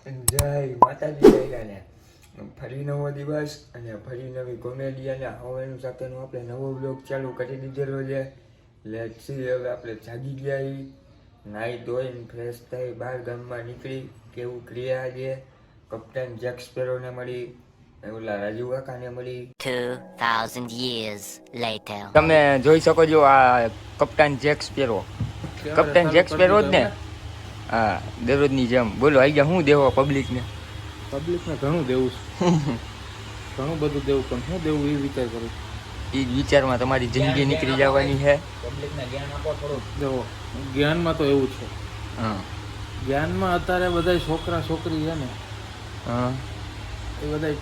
જય માતાજી જયરાને ફરી નવો દિવસ અને ફરી નવી કોમેડી અને હવેનું સાથેનો આપણે નવો બ્લોગ ચાલુ કરી દીધેલો છે. લેટ્સ સી હવે આપણે જાગી ગયા નાહી ધોઈને ફ્રેશ થઈ બહાર ગામમાં નીકળી કેવું ક્રિયા છે. કપ્તાન જેક સ્પેરોને મળી, ઓલા રાજુ કાકાને મળી. 2000 years later. તમે જોઈ શકો છો આ કપ્તાન જેક સ્પેરો. કપ્તાન જેક સ્પેરો જ ને? હા, દરરોજની જેમ. બોલો આવી ગયા, શું દેવો પબ્લિકને? પબ્લિકને ઘણું દેવું છે. ઘણું બધું દેવું, પણ શું દેવું એ વિચાર કરું. એ જ વિચારમાં તમારી જિંદગી નીકળી જવાની છે. પબ્લિકને જ્ઞાન આપો થોડું. જો જ્ઞાનમાં તો એવું છે. હા, જ્ઞાનમાં અત્યારે બધા છોકરા છોકરી છે ને, હા, એ બધા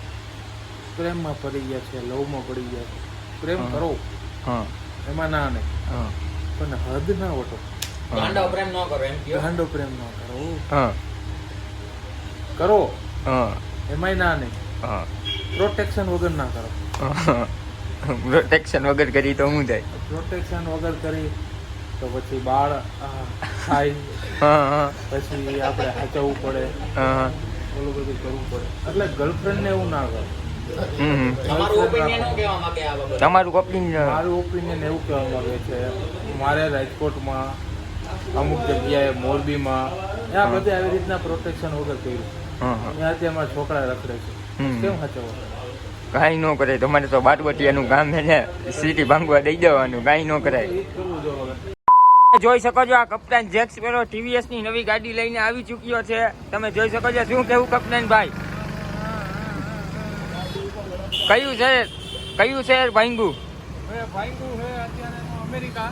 પ્રેમમાં પડી ગયા છે, લવમાં પડી ગયા છે. પ્રેમ કરો, હા, એમાં ના નહીં, હા, પણ હદ ના વટો. ગાંડો પ્રેમ ન કરો એમ કહો. ગાંડો પ્રેમ ન કરો. હા, કરો, હા, એમાંય ના નહીં. હા, પ્રોટેક્શન વગર ના કરો. પ્રોટેક્શન વગર કરી તો શું થાય? પ્રોટેક્શન વગર કરી તો પછી બાળ થાય, હા, હા, પછી આપણે સાચવવું પડે, હા, ઓલું બધું કરવું પડે. એટલે ગર્લફ્રેન્ડને એવું ના કરો. તમારું ઓપિનિયન મારું ઓપિનિયન એવું કહેવા માંગે છે, મારે રાજકોટમાં અમુક જગ્યાએ મોરબીમાં ત્યાં બધે આવી રીતના પ્રોટેક્શન વગર કર્યું. ત્યાંથી અમારા છોકરા રખડે છે. કેમ સાચવવા? કાંઈ ન કરે. તમારે તો બાટવટિયાનું કામ છે ને, સીટી ભાંગવા દઈ દેવાનું, કાંઈ ન કરાય. એ જ કરવું જો હવે. જોઈ શકો છો આ કપ્તાન જેક સ્પેરો TVS ની નવી ગાડી લઈને આવી ચૂક્યો છે. તમે જોઈ શકો છો. શું કેવું કપ્તાન ભાઈ? કયું શહેર ભાંગુ? ભાઈગું છે અત્યારે અમેરિકા.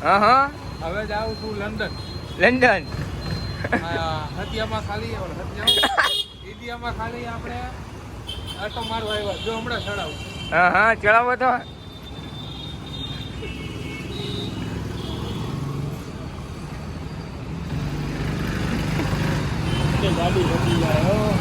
હા, હા, હવે જાઉં છું લંડન. લંડન. હતિયામાં ખાલી ઇન્ડિયામાં ખાલી આપણે આટો મારવા આવ્યા. જો હમણાં ચડાવું. હા, હા, ચલાવો તો. ગાડી હતી જાય.